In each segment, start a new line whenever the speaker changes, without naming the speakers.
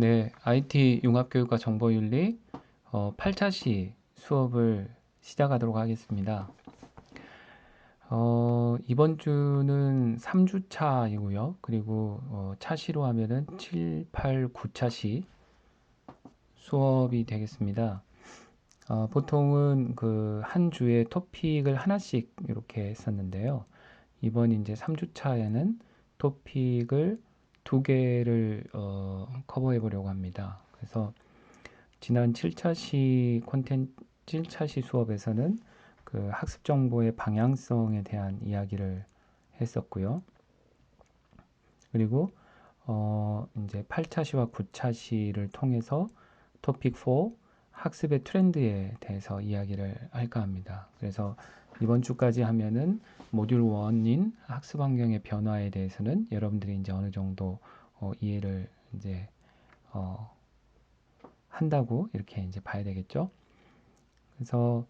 네, IT 융합교육과 정보윤리 8차시 수업을 시작하도록 하겠습니다. 이번 주는 3주차이고요. 그리고 차시로 하면은 7, 8, 9차시 수업이 되겠습니다. 보통은 그 한 주에 토픽을 하나씩 이렇게 했었는데요. 이번 이제 3주차에는 토픽을 두 개를 커버해 보려고 합니다. 그래서 지난 7차시 콘텐츠 7차시 수업에서는 그 학습 정보의 방향성에 대한 이야기를 했었고요. 그리고 이제 8차시와 9차시를 통해서 토픽 4 학습의 트렌드에 대해서 이야기를 할까 합니다. 그래서 이번 주까지 하면은 모듈 1인 학습 환경의 변화에 대해서는 여러분들이 이제 어느 정도 이해를 이제 어, 한다고 이렇게 이제 봐야 되겠죠. 그래서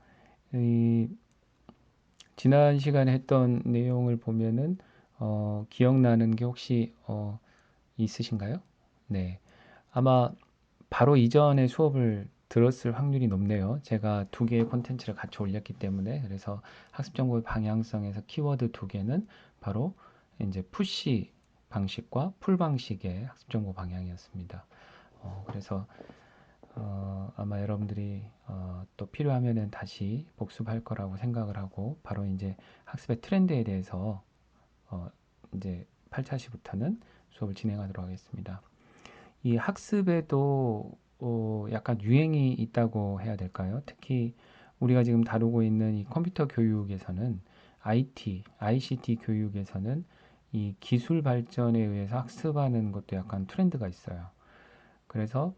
이 지난 시간에 했던 내용을 보면은 기억나는 게 혹시 있으신가요? 네. 아마 바로 이전에 수업을 들었을 확률이 높네요. 제가 두 개의 콘텐츠를 같이 올렸기 때문에. 그래서 학습 정보의 방향성에서 키워드 두 개는 바로 이제 푸시 방식과 풀 방식의 학습 정보 방향이었습니다. 그래서 아마 여러분들이 또 필요하면은 다시 복습할 거라고 생각을 하고 바로 이제 학습의 트렌드에 대해서 어, 이제 8차시부터는 수업을 진행하도록 하겠습니다. 이 학습에도 약간 유행이 있다고 해야 될까요? 특히 우리가 지금 다루고 있는 이 컴퓨터 교육에서는 ICT 교육에서는 이 기술 발전에 의해서 학습하는 것도 약간 트렌드가 있어요. 그래서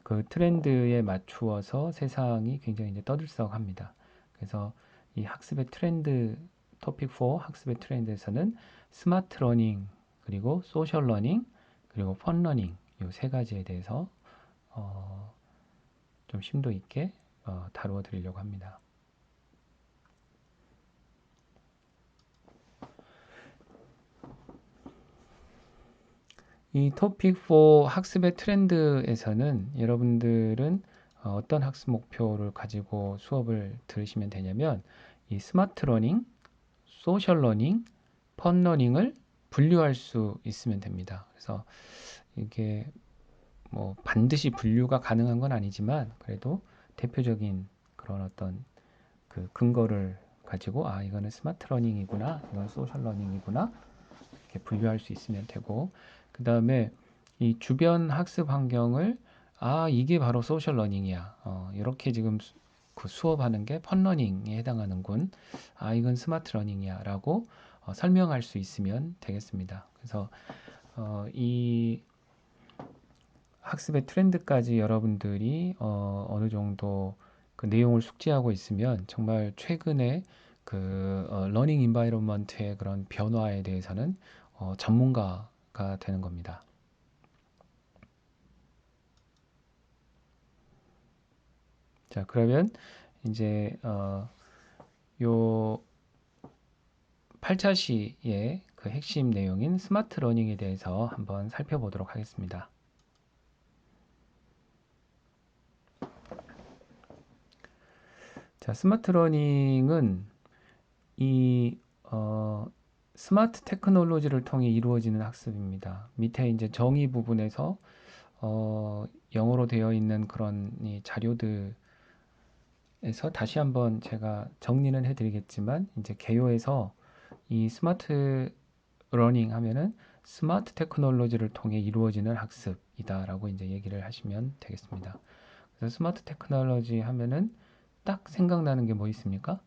그 트렌드에 맞추어서 세상이 굉장히 이제 떠들썩합니다. 그래서 이 학습의 트렌드 토픽 4 학습의 트렌드에서는 스마트 러닝 그리고 소셜 러닝 그리고 펀 러닝 이 세 가지에 대해서 어, 좀 심도 있게 다루어 드리려고 합니다. 이 토픽 4 학습의 트렌드에서는 여러분들은 어떤 학습 목표를 가지고 수업을 들으시면 되냐면 이 스마트 러닝, 소셜 러닝, 펀 러닝을 분류할 수 있으면 됩니다. 그래서 이게 뭐 반드시 분류가 가능한 건 아니지만 그래도 대표적인 그런 어떤 그 근거를 가지고 이거는 스마트 러닝이구나, 이건 소셜 러닝이구나 이렇게 분류할 수 있으면 되고 그 다음에 이 주변 학습 환경을 이게 바로 소셜 러닝이야. 이렇게 지금 그 수업하는 게 펀러닝에 해당하는군. 이건 스마트 러닝이야라고 설명할 수 있으면 되겠습니다. 그래서 이 학습의 트렌드까지 여러분들이 어느 정도 그 내용을 숙지하고 있으면 정말 최근에 그 러닝 인바이러먼트의 그런 변화에 대해서는 전문가가 되는 겁니다. 자, 그러면 이제 요 8차시의 그 핵심 내용인 스마트 러닝에 대해서 한번 살펴보도록 하겠습니다. 자, 스마트 러닝은 이 스마트 테크놀로지를 통해 이루어지는 학습입니다. 밑에 이제 정의 부분에서 영어로 되어 있는 그런 이 자료들에서 다시 한번 제가 정리는 해드리겠지만 이제 개요에서 이 스마트 러닝 하면은 스마트 테크놀로지를 통해 이루어지는 학습이다라고 이제 얘기를 하시면 되겠습니다. 그래서 스마트 테크놀로지 하면은 딱 생각나는 게 뭐 있습니까?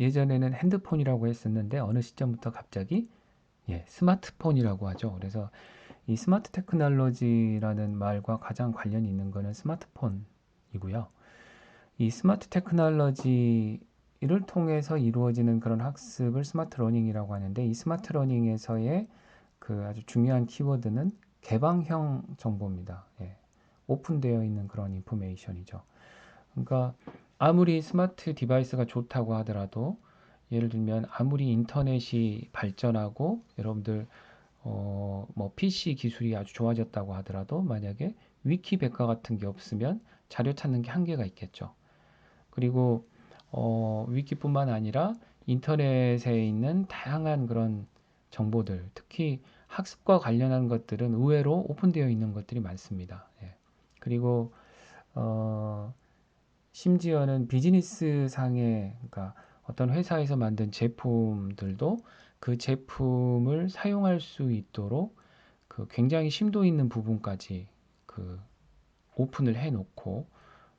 예전에는 핸드폰이라고 했었는데 어느 시점부터 갑자기 스마트폰이라고 하죠. 그래서 이 스마트 테크놀로지라는 말과 가장 관련이 있는 거는 스마트폰이고요. 이 스마트 테크놀로지를 통해서 이루어지는 그런 학습을 스마트 러닝이라고 하는데 이 스마트 러닝에서의 그 아주 중요한 키워드는 개방형 정보입니다. 오픈되어 있는 그런 인포메이션이죠. 그러니까 아무리 스마트 디바이스가 좋다고 하더라도 예를 들면 아무리 인터넷이 발전하고 여러분들 뭐 PC 기술이 아주 좋아졌다고 하더라도 만약에 위키백과 같은 게 없으면 자료 찾는 게 한계가 있겠죠. 그리고 위키뿐만 아니라 인터넷에 있는 다양한 그런 정보들, 특히 학습과 관련한 것들은 의외로 오픈되어 있는 것들이 많습니다. 예. 그리고 어, 심지어는 비즈니스 상의, 그러니까 어떤 회사에서 만든 제품들도 그 제품을 사용할 수 있도록 그 굉장히 심도 있는 부분까지 그 오픈을 해 놓고,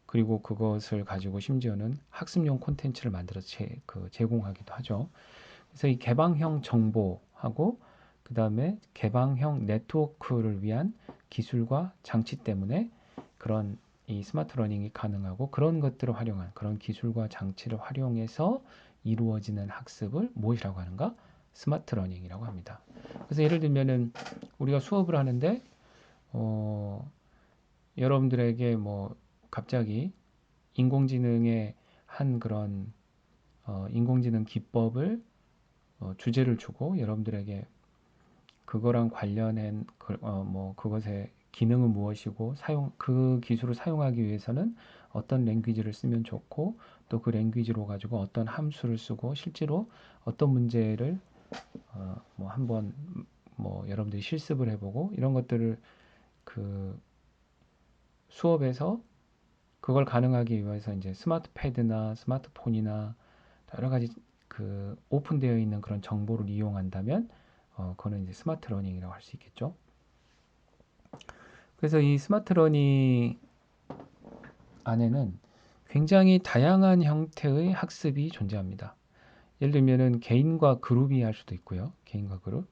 그리고 그것을 가지고 심지어는 학습용 콘텐츠를 만들어서 제공하기도 하죠. 그래서 이 개방형 정보하고 그 다음에 개방형 네트워크를 위한 기술과 장치 때문에 그런 이 스마트 러닝이 가능하고, 그런 것들을 활용한, 그런 기술과 장치를 활용해서 이루어지는 학습을 무엇이라고 하는가? 스마트 러닝이라고 합니다. 그래서 예를 들면은 우리가 수업을 하는데 어, 여러분들에게 뭐 갑자기 인공지능의 한 그런 인공지능 기법을 주제를 주고 여러분들에게 그거랑 관련한 뭐 그것의 기능은 무엇이고 그 기술을 사용하기 위해서는 어떤 랭귀지를 쓰면 좋고, 또 그 랭귀지로 가지고 어떤 함수를 쓰고 실제로 어떤 문제를 뭐 한번 뭐 여러분들이 실습을 해보고 이런 것들을 그 수업에서 그걸 가능하기 위해서 이제 스마트 패드나 스마트폰이나 여러 가지 그 오픈되어 있는 그런 정보를 이용한다면 그거는 이제 스마트 러닝이라고 할 수 있겠죠. 그래서 이 스마트 러닝 안에는 굉장히 다양한 형태의 학습이 존재합니다. 예를 들면은 개인과 그룹이 할 수도 있고요. 개인과 그룹.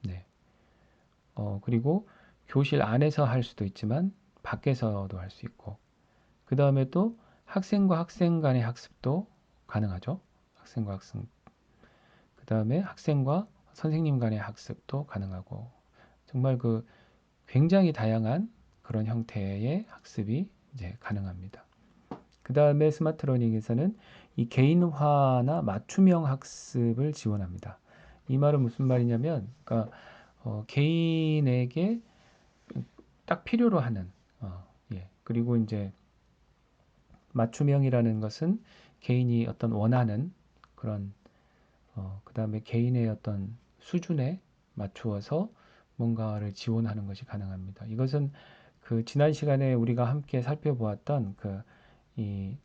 네. 그리고 교실 안에서 할 수도 있지만 밖에서도 할 수 있고. 그 다음에 또 학생과 학생 간의 학습도 가능하죠. 학생과 학생. 그 다음에 학생과 선생님 간의 학습도 가능하고. 정말 그 굉장히 다양한 그런 형태의 학습이 이제 가능합니다. 그 다음에 스마트 러닝에서는 이 개인화나 맞춤형 학습을 지원합니다. 이 말은 무슨 말이냐면, 그러니까 개인에게 딱 필요로 하는, 예. 그리고 이제 맞춤형이라는 것은 개인이 어떤 원하는 그런, 그 다음에 개인의 어떤 수준에 맞추어서 뭔가를 지원하는 것이 가능합니다. 이것은 그 지난 시간에 우리가 함께 살펴보았던 그 이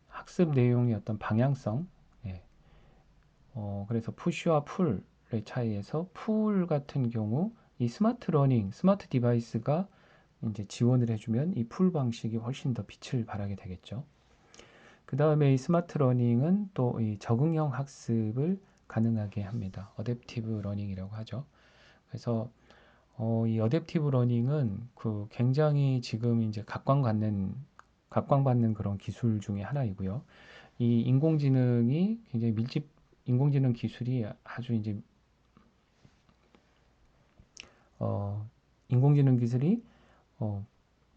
학습 내용의 어떤 방향성, 예. 그래서 푸시와 풀의 차이에서 풀 같은 경우 이 스마트 러닝, 스마트 디바이스가 이제 지원을 해주면 이 풀 방식이 훨씬 더 빛을 발하게 되겠죠. 그 다음에 이 스마트 러닝은 또 이 적응형 학습을 가능하게 합니다. 어댑티브 러닝이라고 하죠. 그래서 이 어댑티브 러닝은 그 굉장히 지금 이제 각광받는 그런 기술 중에 하나이고요. 이 인공지능이 굉장히 인공지능 기술이 아주 이제 어, 인공지능 기술이 어,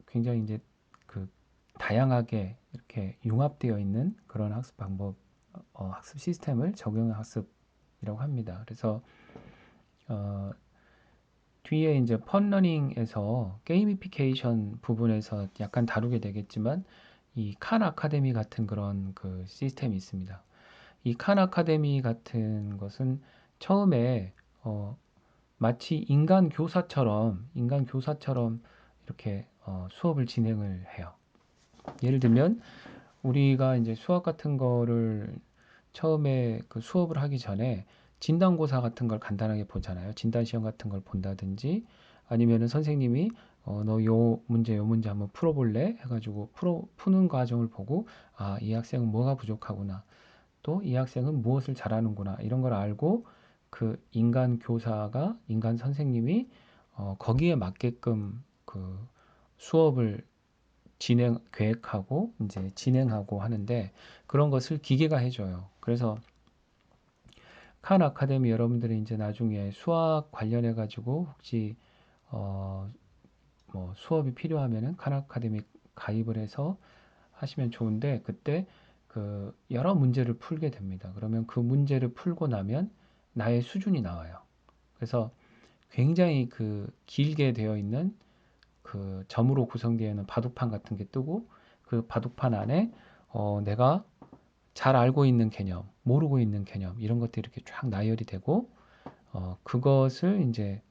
굉장히 이제 그 다양하게 이렇게 융합되어 있는 그런 학습 방법, 학습 시스템을 적용 학습이라고 합니다. 그래서 어, 뒤에 이제 펀러닝에서 게이미피케이션 부분에서 약간 다루게 되겠지만 이 칸 아카데미 같은 그런 그 시스템이 있습니다. 이 칸 아카데미 같은 것은 처음에 마치 인간 교사처럼 이렇게 수업을 진행을 해요. 예를 들면 우리가 이제 수학 같은 거를 처음에 그 수업을 하기 전에 진단고사 같은 걸 간단하게 보잖아요. 진단 시험 같은 걸 본다든지 아니면은 선생님이 너 요 문제 한번 풀어볼래? 해가지고 푸는 과정을 보고 아, 이 학생은 뭐가 부족하구나. 또 이 학생은 무엇을 잘하는구나. 이런 걸 알고 그 인간 선생님이 거기에 맞게끔 그 수업을 계획하고 이제 진행하고 하는데 그런 것을 기계가 해줘요. 그래서 칸 아카데미 여러분들이 이제 나중에 수학 관련해 가지고 혹시 어, 뭐 수업이 필요하면은 칸 아카데미 가입을 해서 하시면 좋은데, 그때 그 여러 문제를 풀게 됩니다. 그러면 그 문제를 풀고 나면 나의 수준이 나와요. 그래서 굉장히 그 길게 되어 있는 그 점으로 구성되어 있는 바둑판 같은 게 뜨고 그 바둑판 안에 내가 잘 알고 있는 개념, 모르고 있는 개념 이런 것들이 이렇게 쫙 나열이 되고 그것을 이제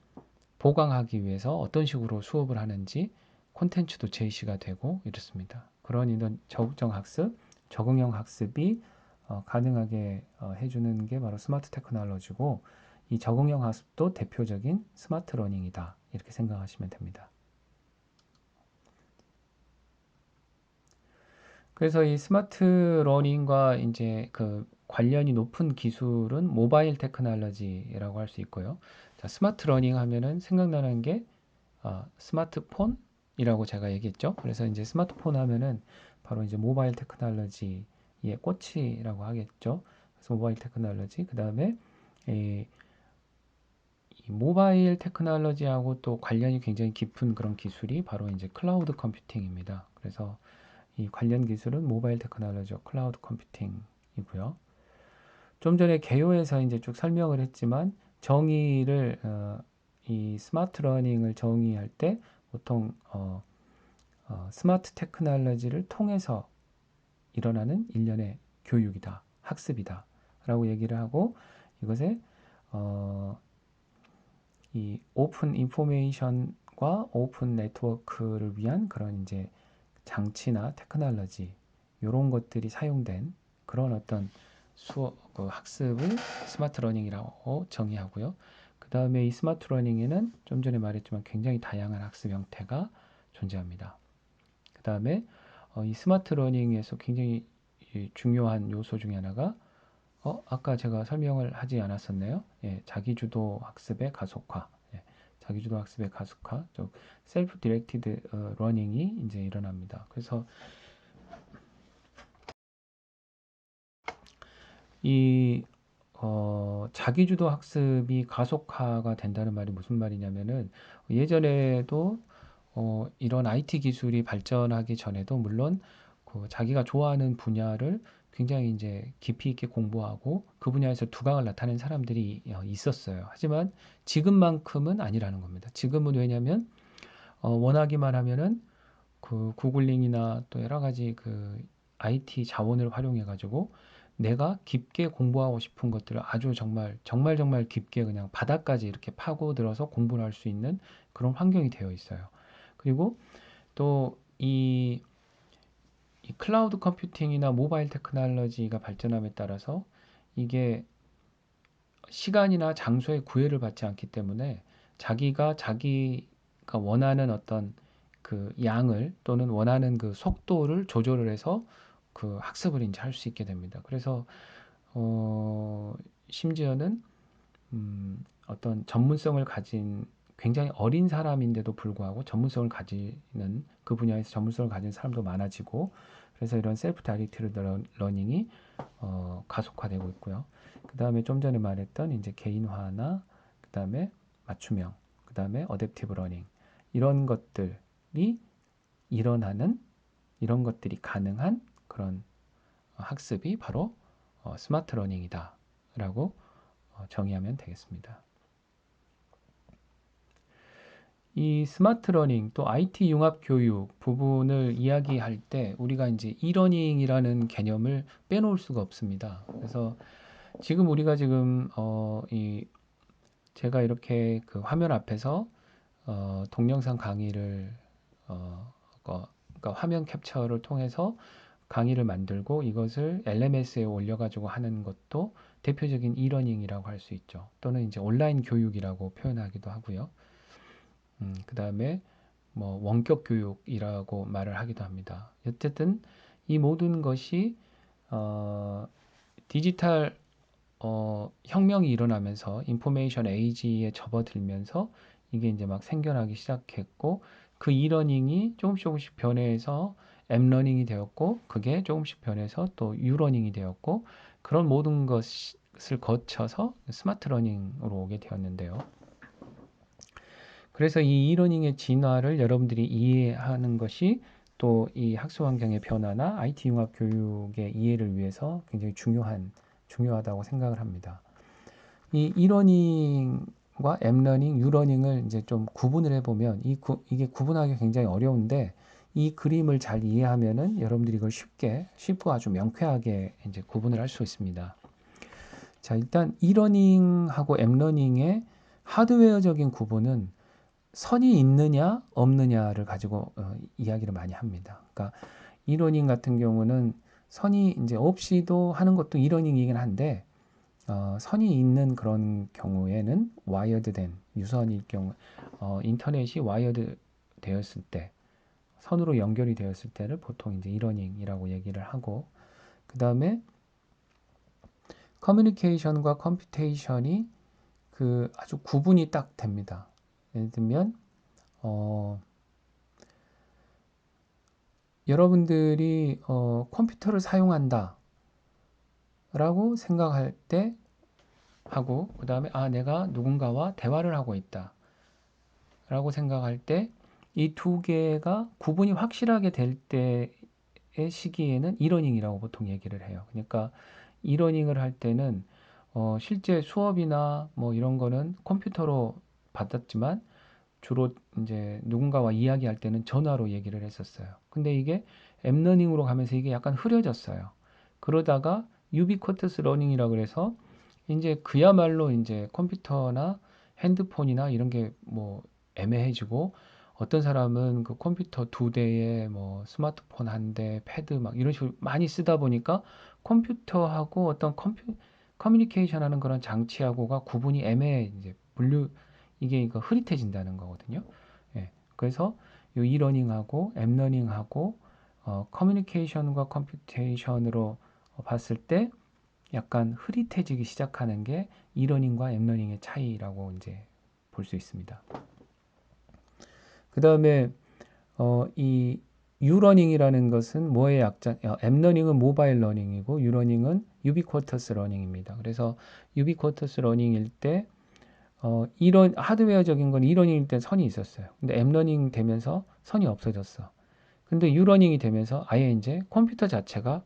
보강하기 위해서 어떤 식으로 수업을 하는지 콘텐츠도 제시가 되고 이렇습니다. 그런 이런 적정 학습, 적응형 학습이 가능하게 해주는 게 바로 스마트 테크놀로지고 이 적응형 학습도 대표적인 스마트 러닝이다. 이렇게 생각하시면 됩니다. 그래서 이 스마트 러닝과 이제 그 관련이 높은 기술은 모바일 테크놀로지라고 할 수 있고요. 자, 스마트 러닝 하면은 생각나는 게 스마트폰이라고 제가 얘기했죠. 그래서 이제 스마트폰 하면은 바로 이제 모바일 테크놀로지의 꽃이라고 하겠죠. 그래서 모바일 테크놀로지, 그 다음에 이, 이 모바일 테크놀로지하고 또 관련이 굉장히 깊은 그런 기술이 바로 이제 클라우드 컴퓨팅입니다. 그래서 이 관련 기술은 모바일 테크놀로지, 클라우드 컴퓨팅이고요. 좀 전에 개요에서 이제 쭉 설명을 했지만 정의를 이 스마트 러닝을 정의할 때 보통 스마트 테크놀로지를 통해서 일어나는 일련의 교육이다, 학습이다 라고 얘기를 하고 이것에 이 오픈 인포메이션과 오픈 네트워크를 위한 그런 이제 장치나 테크놀로지 이런 것들이 사용된 그런 어떤 수업 그 학습을 스마트 러닝이라고 정의하고요. 그 다음에 이 스마트 러닝에는 좀 전에 말했지만 굉장히 다양한 학습 형태가 존재합니다. 그 다음에 이 스마트 러닝에서 굉장히 중요한 요소 중에 하나가 아까 제가 설명을 하지 않았었네요. 예, 자기주도 학습의 가속화. 예, 자기주도 학습의 가속화, 즉 셀프 디렉티드 러닝이 이제 일어납니다. 그래서 이 자기주도 학습이 가속화가 된다는 말이 무슨 말이냐면은 예전에도 이런 IT 기술이 발전하기 전에도 물론 그 자기가 좋아하는 분야를 굉장히 이제 깊이 있게 공부하고 그 분야에서 두각을 나타낸 사람들이 있었어요. 하지만 지금만큼은 아니라는 겁니다. 지금은 왜냐하면 원하기만 하면은 그 구글링이나 또 여러 가지 그 IT 자원을 활용해 가지고 내가 깊게 공부하고 싶은 것들을 아주 정말 깊게 그냥 바닥까지 이렇게 파고들어서 공부를 할 수 있는 그런 환경이 되어 있어요. 그리고 또 이 클라우드 컴퓨팅이나 모바일 테크놀로지가 발전함에 따라서 이게 시간이나 장소의 구애를 받지 않기 때문에 자기가 원하는 어떤 그 양을 또는 원하는 그 속도를 조절을 해서 그 학습을 이제 할 수 있게 됩니다. 그래서 심지어는 어떤 전문성을 가진 굉장히 어린 사람인데도 불구하고 전문성을 가지는 그 분야에서 전문성을 가진 사람도 많아지고 그래서 이런 셀프 다이렉트 러닝이 가속화되고 있고요. 그 다음에 좀 전에 말했던 이제 개인화나 그 다음에 맞춤형, 그 다음에 어댑티브 러닝 이런 것들이 일어나는 이런 것들이 가능한 그런 학습이 바로 스마트 러닝이다라고 정의하면 되겠습니다. 이 스마트 러닝 또 IT 융합 교육 부분을 이야기할 때 우리가 이제 이러닝이라는 개념을 빼놓을 수가 없습니다. 그래서 지금 우리가 지금 이 제가 이렇게 그 화면 앞에서 동영상 강의를 그러니까 화면 캡처를 통해서 강의를 만들고 이것을 LMS에 올려가지고 하는 것도 대표적인 이러닝이라고 할 수 있죠. 또는 이제 온라인 교육이라고 표현하기도 하고요. 그 다음에 뭐 원격 교육이라고 말을 하기도 합니다. 어쨌든 이 모든 것이 디지털 혁명이 일어나면서 인포메이션 에이지에 접어들면서 이게 이제 막 생겨나기 시작했고 그 이러닝이 조금씩 변해서 앱러닝이 되었고 그게 조금씩 변해서 또 유러닝이 되었고 그런 모든 것을 거쳐서 스마트 러닝으로 오게 되었는데요. 그래서 이 이러닝의 진화를 여러분들이 이해하는 것이 또 이 학습 환경의 변화나 IT 융합 교육의 이해를 위해서 굉장히 중요하다고 생각을 합니다. 이 이러닝 앱러닝, 유러닝을 이제 좀 구분을 해보면 이게 구분하기 굉장히 어려운데 이 그림을 잘 이해하면은 여러분들이 이걸 쉽고 아주 명쾌하게 이제 구분을 할 수 있습니다. 자, 일단 이러닝하고 앱러닝의 하드웨어적인 구분은 선이 있느냐 없느냐를 가지고 이야기를 많이 합니다. 그러니까 이러닝 같은 경우는 선이 이제 없이도 하는 것도 이러닝이긴 한데 선이 있는 그런 경우에는 와이어드 된 유선일 경우 인터넷이 와이어드 되었을 때 선으로 연결이 되었을 때를 보통 이제 이러닝이라고 얘기를 하고 그 다음에 커뮤니케이션과 컴퓨테이션이 그 아주 구분이 딱 됩니다. 예를 들면 여러분들이 컴퓨터를 사용한다 라고 생각할 때 하고 그 다음에 내가 누군가와 대화를 하고 있다 라고 생각할 때 이 두 개가 구분이 확실하게 될 때의 시기에는 이러닝이라고 보통 얘기를 해요. 그러니까 이러닝을 할 때는 실제 수업이나 뭐 이런 거는 컴퓨터로 받았지만 주로 이제 누군가와 이야기할 때는 전화로 얘기를 했었어요. 근데 이게 앱러닝으로 가면서 이게 약간 흐려졌어요. 그러다가 유비쿼터스 러닝이라고 그래서 이제 그야말로 이제 컴퓨터나 핸드폰이나 이런 게 뭐 애매해지고 어떤 사람은 그 컴퓨터 2대에 뭐 스마트폰 1대, 패드 막 이런 식으로 많이 쓰다 보니까 컴퓨터하고 어떤 커뮤니케이션 하는 그런 장치하고가 구분이 애매해 이제 이게 이거 흐릿해진다는 거거든요. 예. 그래서 이 이러닝하고 앱러닝하고 커뮤니케이션과 컴퓨테이션으로 봤을 때 약간 흐릿해지기 시작하는 게 이러닝과 앱러닝의 차이라고 이제 볼 수 있습니다. 그 다음에 이 유러닝이라는 것은 뭐의 약자? 앱러닝은 모바일 러닝이고 유러닝은 유비쿼터스 러닝입니다. 그래서 유비쿼터스 러닝일 때 이런 하드웨어적인 건 이러닝일 때 선이 있었어요. 근데 앱러닝 되면서 선이 없어졌어. 근데 유러닝이 되면서 아예 이제 컴퓨터 자체가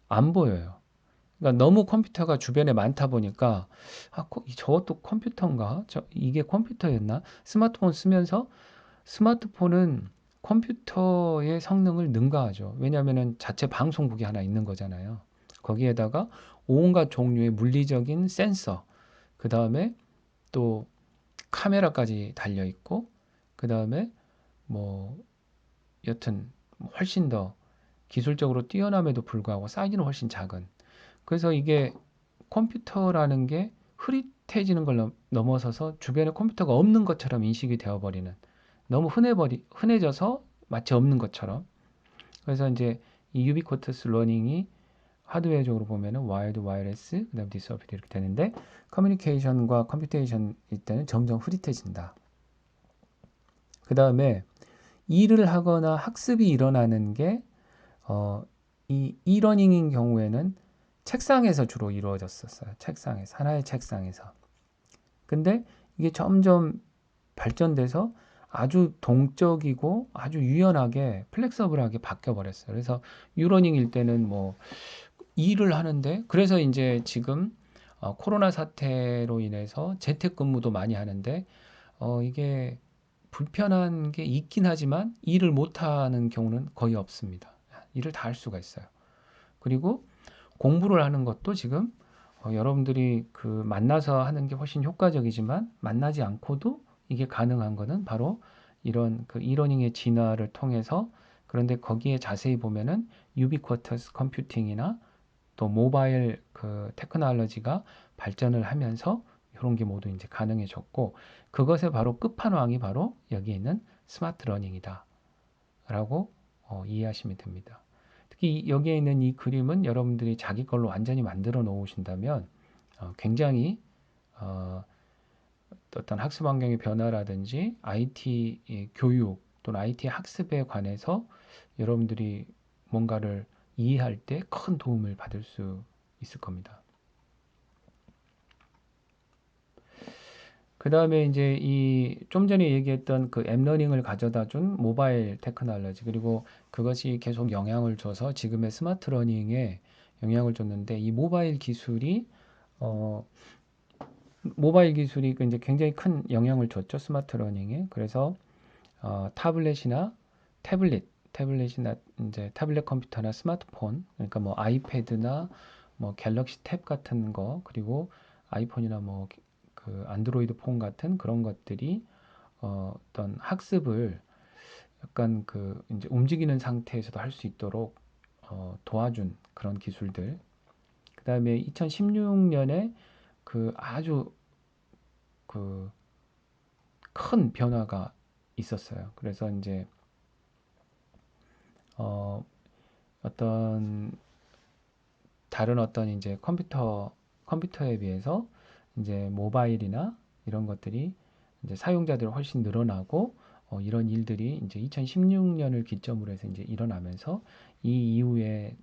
안 보여요. 그러니까 너무 컴퓨터가 주변에 많다 보니까 저것도 컴퓨터인가? 이게 컴퓨터였나? 스마트폰 쓰면서 스마트폰은 컴퓨터의 성능을 능가하죠. 왜냐하면 자체 방송국이 하나 있는 거잖아요. 거기에다가 온갖 종류의 물리적인 센서, 그 다음에 또 카메라까지 달려 있고, 그 다음에 뭐 여튼 훨씬 더 기술적으로 뛰어남에도 불구하고 사이즈는 훨씬 작은. 그래서 이게 컴퓨터라는 게 흐릿해지는 걸 넘어서서 주변에 컴퓨터가 없는 것처럼 인식이 되어버리는 너무 흔해져서 마치 없는 것처럼. 그래서 이제 이 유비쿼터스 러닝이 하드웨어적으로 보면은 와이드, 와이어리스, 그다음 디스오피드 이렇게 되는데 커뮤니케이션과 컴퓨테이션일 때는 점점 흐릿해진다. 그 다음에 일을 하거나 학습이 일어나는 게 이 이러닝인 경우에는 책상에서 주로 이루어졌었어요. 책상에서 하나의 책상에서. 근데 이게 점점 발전돼서 아주 동적이고 아주 유연하게 플렉서블하게 바뀌어 버렸어요. 그래서 유러닝일 때는 뭐 일을 하는데 그래서 이제 지금 코로나 사태로 인해서 재택근무도 많이 하는데 이게 불편한 게 있긴 하지만 일을 못하는 경우는 거의 없습니다. 일을 다 할 수가 있어요. 그리고 공부를 하는 것도 지금 여러분들이 그 만나서 하는 게 훨씬 효과적이지만 만나지 않고도 이게 가능한 거는 바로 이런 그 이러닝의 진화를 통해서 그런데 거기에 자세히 보면은 유비쿼터스 컴퓨팅이나 또 모바일 그 테크놀로지가 발전을 하면서 이런 게 모두 이제 가능해졌고 그것의 바로 끝판왕이 바로 여기 있는 스마트 러닝이다 라고 이해하시면 됩니다. 특히 여기에 있는 이 그림은 여러분들이 자기 걸로 완전히 만들어 놓으신다면 굉장히 어떤 학습 환경의 변화라든지 IT 교육 또는 IT 학습에 관해서 여러분들이 뭔가를 이해할 때 큰 도움을 받을 수 있을 겁니다. 그 다음에 이제 이 좀 전에 얘기했던 그 앱러닝을 가져다 준 모바일 테크놀로지 그리고 그것이 계속 영향을 줘서 지금의 스마트 러닝에 영향을 줬는데 이 모바일 기술이 어 모바일 기술이 이제 굉장히 큰 영향을 줬죠. 스마트 러닝에. 그래서 타블렛이나 태블릿, 태블릿이나 이제 태블릿 컴퓨터나 스마트폰, 그러니까 뭐 아이패드나 뭐 갤럭시 탭 같은 거, 그리고 아이폰이나 뭐 그 안드로이드 폰 같은 그런 것들이 어떤 학습을 약간 그 이제 움직이는 상태에서도 할 수 있도록 도와준 그런 기술들. 그다음에 2016년에 그 아주 그 큰 변화가 있었어요. 그래서 이제 어, 어떤 다른 어떤 이제 컴퓨터에 비해서 이제 모바일이나 이런 것들이 이제 사용자들이 훨씬 늘어나고 이런 일들이 이제 2016년을 기점으로 해서 이제 일어나면서 이 이후에는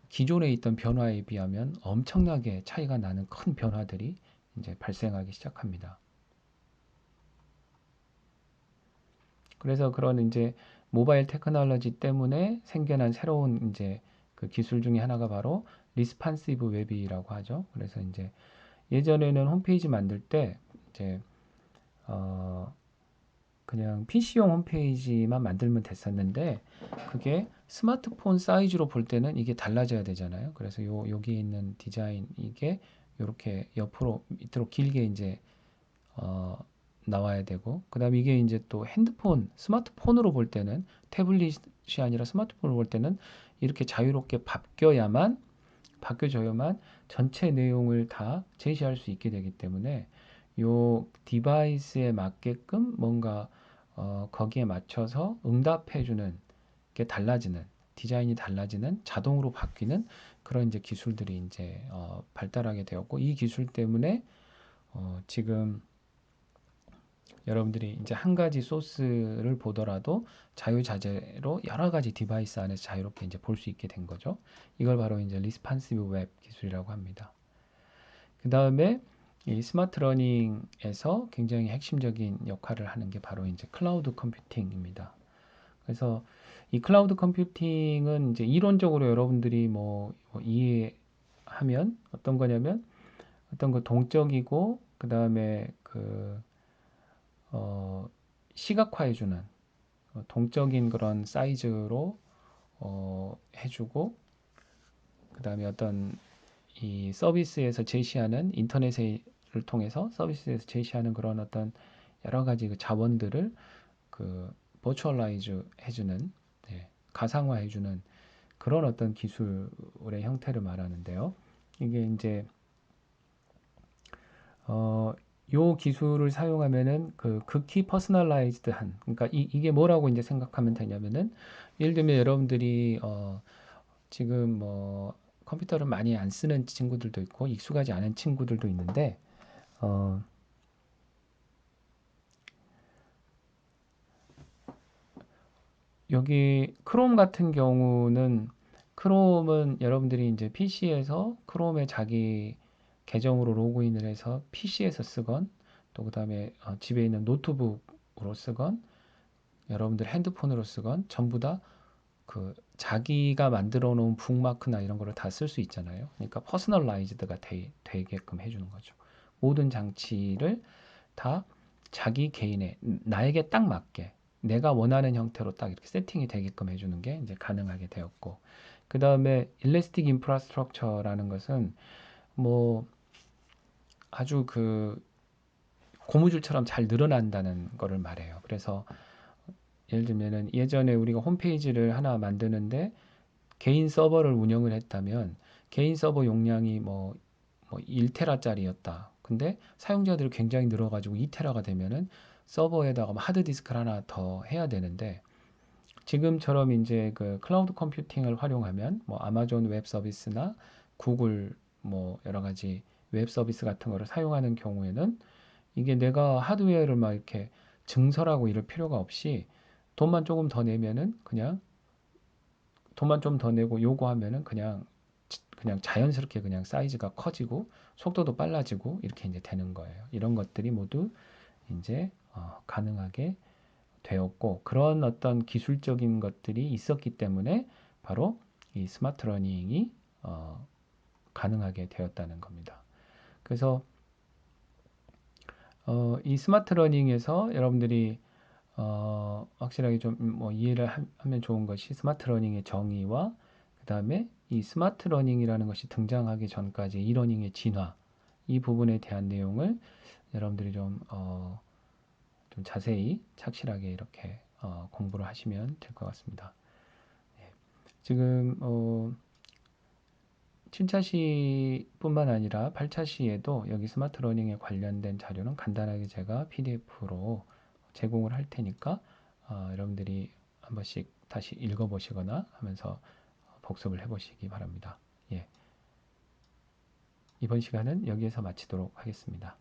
기존에 있던 변화에 비하면 엄청나게 차이가 나는 큰 변화들이 이제 발생하기 시작합니다. 그래서 그런 이제 모바일 테크놀로지 때문에 생겨난 새로운 이제 그 기술 중에 하나가 바로 리스판시브 웹이라고 하죠. 그래서 이제 예전에는 홈페이지 만들 때 이제 어 그냥 PC용 홈페이지만 만들면 됐었는데 그게 스마트폰 사이즈로 볼 때는 이게 달라져야 되잖아요. 그래서 여기 있는 디자인 이게 이렇게 옆으로 밑으로 길게 이제 어, 나와야 되고 그다음에 이게 이제 또 핸드폰, 스마트폰으로 볼 때는 태블릿이 아니라 스마트폰으로 볼 때는 이렇게 자유롭게 바뀌어져야만 전체 내용을 다 제시할 수 있게 되기 때문에 요 디바이스에 맞게끔 뭔가 거기에 맞춰서 응답해주는 게 달라지는 디자인이 달라지는 자동으로 바뀌는 그런 이제 기술들이 이제 발달하게 되었고 이 기술 때문에 지금 여러분들이 이제 한 가지 소스를 보더라도 자유자재로 여러 가지 디바이스 안에서 자유롭게 이제 볼 수 있게 된 거죠. 이걸 바로 이제 리스판시브 웹 기술이라고 합니다. 그 다음에 이 스마트 러닝에서 굉장히 핵심적인 역할을 하는 게 바로 이제 클라우드 컴퓨팅입니다. 그래서 이 클라우드 컴퓨팅은 이제 이론적으로 여러분들이 뭐 이해하면 어떤 거냐면 어떤 그 동적이고 그 다음에 그 시각화해주는 동적인 그런 사이즈로 해주고 그 다음에 어떤 이 서비스에서 제시하는 인터넷을 통해서 서비스에서 제시하는 그런 어떤 여러 가지 그 자원들을 그 버추얼라이즈 해주는 가상화해주는 그런 어떤 기술의 형태를 말하는데요. 이게 이제 어, 요 기술을 사용하면은 그 극히 퍼스널라이즈드한 그러니까 이게 뭐라고 이제 생각하면 되냐면은 예를 들면 여러분들이 지금 뭐 컴퓨터를 많이 안 쓰는 친구들도 있고 익숙하지 않은 친구들도 있는데 어, 여기 크롬 같은 경우는 크롬은 여러분들이 이제 PC에서 크롬에 자기 계정으로 로그인을 해서 PC에서 쓰건 또 그다음에 집에 있는 노트북으로 쓰건 여러분들 핸드폰으로 쓰건 전부 다 그 자기가 만들어 놓은 북마크나 이런 거를 다 쓸 수 있잖아요. 그러니까 퍼스널라이즈드가 되게끔 해주는 거죠. 모든 장치를 다 자기 개인의 나에게 딱 맞게 내가 원하는 형태로 딱 이렇게 세팅이 되게끔 해주는 게 이제 가능하게 되었고 그 다음에 일레스틱 인프라스트럭처라는 것은 뭐 아주 그 고무줄처럼 잘 늘어난다는 거를 말해요. 그래서 예를 들면은 예전에 우리가 홈페이지를 하나 만드는데 개인 서버를 운영을 했다면 개인 서버 용량이 뭐 1테라짜리였다. 근데 사용자들이 굉장히 늘어가지고 2테라가 되면은 서버에다가 하드디스크를 하나 더 해야 되는데 지금처럼 이제 그 클라우드 컴퓨팅을 활용하면 뭐 아마존 웹 서비스나 구글 뭐 여러 가지 웹 서비스 같은 거를 사용하는 경우에는 이게 내가 하드웨어를 막 이렇게 증설하고 이럴 필요가 없이 돈만 조금 더 내면은 그냥 돈만 좀 더 내고 요구하면은 그냥 자연스럽게 그냥 사이즈가 커지고 속도도 빨라지고 이렇게 이제 되는 거예요. 이런 것들이 모두 이제 가능하게 되었고 그런 어떤 기술적인 것들이 있었기 때문에 바로 이 스마트 러닝이 가능하게 되었다는 겁니다. 그래서 이 스마트 러닝에서 여러분들이 확실하게 좀 뭐 이해를 하면 좋은 것이 스마트 러닝의 정의와 그 다음에 이 스마트 러닝이라는 것이 등장하기 전까지 이러닝의 진화 이 부분에 대한 내용을 여러분들이 좀 자세히 착실하게 이렇게 공부를 하시면 될 것 같습니다. 예. 지금 7차시뿐만 아니라 8차시에도 여기 스마트 러닝에 관련된 자료는 간단하게 제가 PDF로 제공을 할 테니까 여러분들이 한 번씩 다시 읽어보시거나 하면서 복습을 해보시기 바랍니다. 예. 이번 시간은 여기에서 마치도록 하겠습니다.